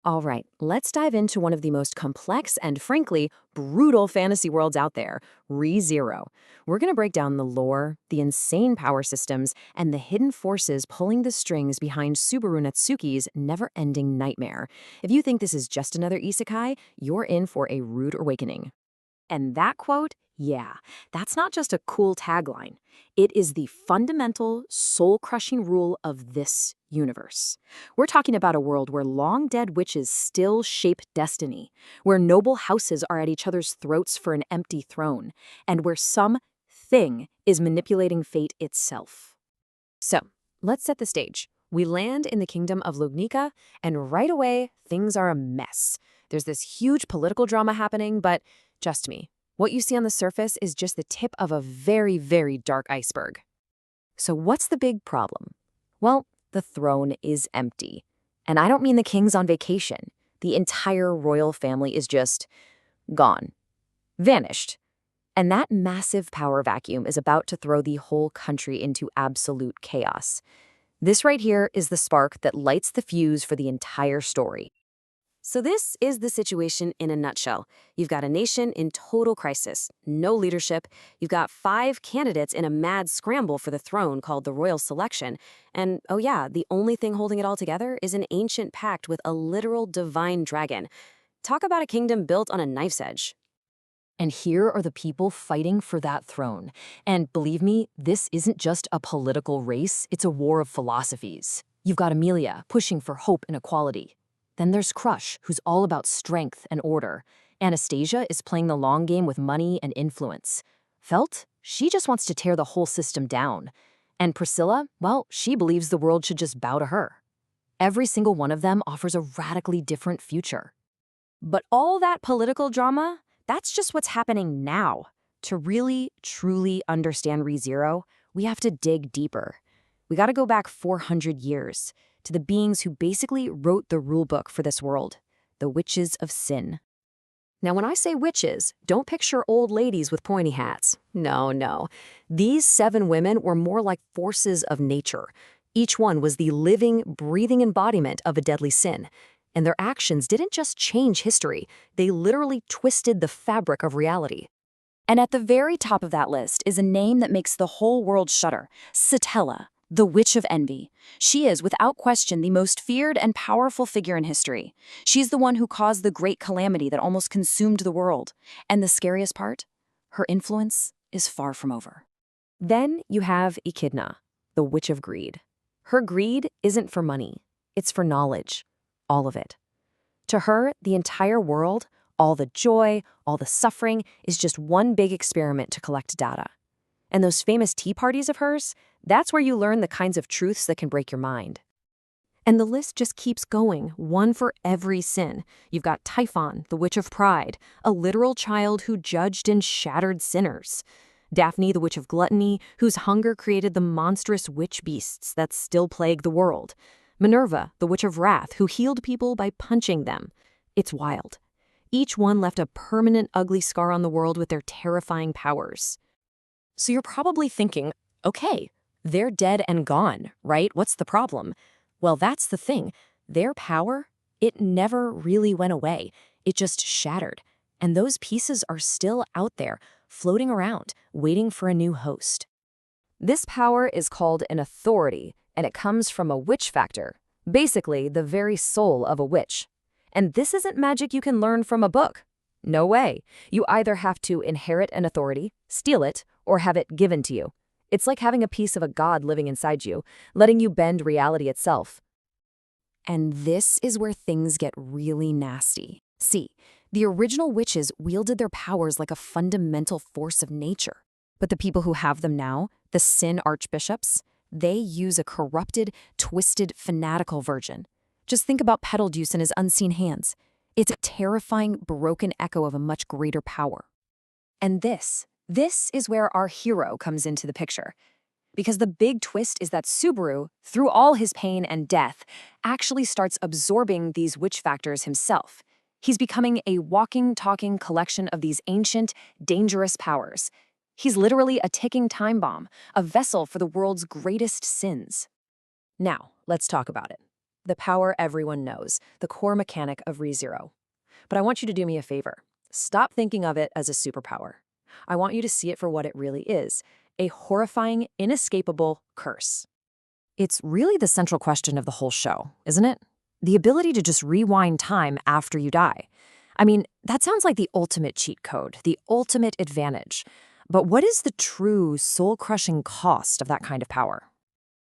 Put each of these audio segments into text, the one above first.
All right, let's dive into one of the most complex and, frankly, brutal fantasy worlds out there, ReZero. We're going to break down the lore, the insane power systems, and the hidden forces pulling the strings behind Subaru Natsuki's never-ending nightmare. If you think this is just another isekai, you're in for a rude awakening. And that quote, yeah, that's not just a cool tagline. It is the fundamental, soul-crushing rule of this universe. We're talking about a world where long-dead witches still shape destiny, where noble houses are at each other's throats for an empty throne, and where some thing is manipulating fate itself. So, let's set the stage. We land in the kingdom of Lugnica, and right away, things are a mess. There's this huge political drama happening, but trust me, what you see on the surface is just the tip of a very, very dark iceberg. So what's the big problem? Well, the throne is empty. And I don't mean the king's on vacation. The entire royal family is just gone, vanished. And that massive power vacuum is about to throw the whole country into absolute chaos. This right here is the spark that lights the fuse for the entire story. So this is the situation in a nutshell. You've got a nation in total crisis, no leadership. You've got 5 candidates in a mad scramble for the throne called the royal selection. And oh yeah, the only thing holding it all together is an ancient pact with a literal divine dragon. Talk about a kingdom built on a knife's edge. And here are the people fighting for that throne. And believe me, this isn't just a political race, it's a war of philosophies. You've got Amelia pushing for hope and equality. Then there's Crush, who's all about strength and order. Anastasia is playing the long game with money and influence. Felt? She just wants to tear the whole system down. And Priscilla, well, she believes the world should just bow to her. Every single one of them offers a radically different future. But all that political drama, that's just what's happening now. To really, truly understand ReZero, we have to dig deeper. We gotta go back 400 years, to the beings who basically wrote the rulebook for this world, the Witches of Sin. Now, when I say witches, don't picture old ladies with pointy hats. No, no. These 7 women were more like forces of nature. Each one was the living, breathing embodiment of a deadly sin. And their actions didn't just change history, they literally twisted the fabric of reality. And at the very top of that list is a name that makes the whole world shudder, Satella, the Witch of Envy. She is, without question, the most feared and powerful figure in history. She's the one who caused the great calamity that almost consumed the world. And the scariest part? Her influence is far from over. Then you have Echidna, the Witch of Greed. Her greed isn't for money, it's for knowledge. All of it. To her, the entire world, all the joy, all the suffering, is just one big experiment to collect data. And those famous tea parties of hers, that's where you learn the kinds of truths that can break your mind. And the list just keeps going, one for every sin. You've got Typhon, the Witch of Pride, a literal child who judged and shattered sinners. Daphne, the Witch of Gluttony, whose hunger created the monstrous witch beasts that still plague the world. Minerva, the Witch of Wrath, who healed people by punching them. It's wild. Each one left a permanent ugly scar on the world with their terrifying powers. So you're probably thinking, okay, they're dead and gone, right? What's the problem? Well, that's the thing. Their power, it never really went away. It just shattered. And those pieces are still out there, floating around, waiting for a new host. This power is called an authority, and it comes from a witch factor, basically the very soul of a witch. And this isn't magic you can learn from a book. No way. You either have to inherit an authority, steal it, or have it given to you. It's like having a piece of a god living inside you, letting you bend reality itself. And this is where things get really nasty. See, the original witches wielded their powers like a fundamental force of nature. But the people who have them now, the sin archbishops, they use a corrupted, twisted, fanatical version. Just think about Betelgeuse and his unseen hands. It's a terrifying, broken echo of a much greater power. And this is where our hero comes into the picture. Because the big twist is that Subaru, through all his pain and death, actually starts absorbing these witch factors himself. He's becoming a walking, talking collection of these ancient, dangerous powers. He's literally a ticking time bomb, a vessel for the world's greatest sins. Now, let's talk about it. the power everyone knows, the core mechanic of ReZero. But I want you to do me a favor. Stop thinking of it as a superpower. I want you to see it for what it really is, a horrifying, inescapable curse. It's really the central question of the whole show, isn't it? The ability to just rewind time after you die. I mean, that sounds like the ultimate cheat code, the ultimate advantage. But what is the true soul-crushing cost of that kind of power?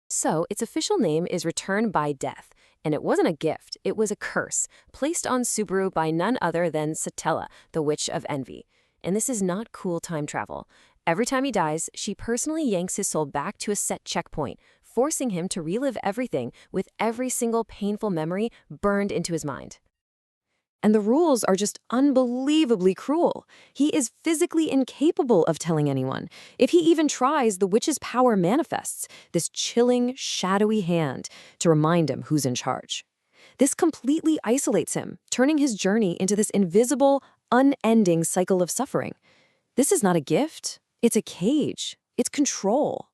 So, its official name is Return by Death, and it wasn't a gift, it was a curse, placed on Subaru by none other than Satella, the Witch of Envy. And this is not cool time travel. Every time he dies, she personally yanks his soul back to a set checkpoint, forcing him to relive everything with every single painful memory burned into his mind. And the rules are just unbelievably cruel. He is physically incapable of telling anyone. If he even tries, the witch's power manifests, this chilling, shadowy hand to remind him who's in charge. This completely isolates him, turning his journey into this invisible, unending cycle of suffering. This is not a gift. It's a cage. It's control.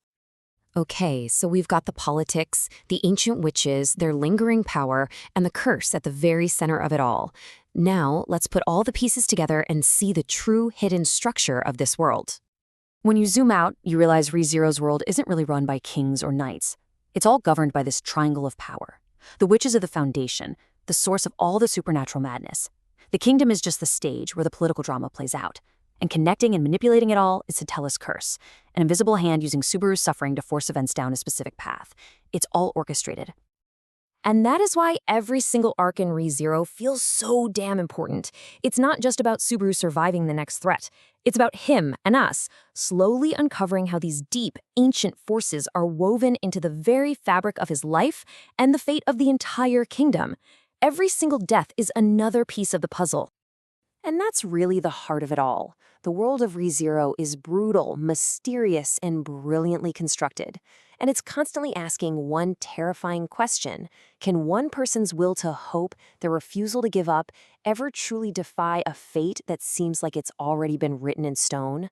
Okay, so we've got the politics, the ancient witches, their lingering power, and the curse at the very center of it all. Now, let's put all the pieces together and see the true hidden structure of this world. When you zoom out, you realize ReZero's world isn't really run by kings or knights. It's all governed by this triangle of power. The witches are the foundation, the source of all the supernatural madness. The kingdom is just the stage where the political drama plays out. And connecting and manipulating it all is Satella's curse, an invisible hand using Subaru's suffering to force events down a specific path. It's all orchestrated. And that is why every single arc in ReZero feels so damn important. It's not just about Subaru surviving the next threat. It's about him and us, slowly uncovering how these deep, ancient forces are woven into the very fabric of his life and the fate of the entire kingdom. Every single death is another piece of the puzzle. And that's really the heart of it all. The world of ReZero is brutal, mysterious, and brilliantly constructed. And it's constantly asking one terrifying question. Can one person's will to hope, their refusal to give up, ever truly defy a fate that seems like it's already been written in stone?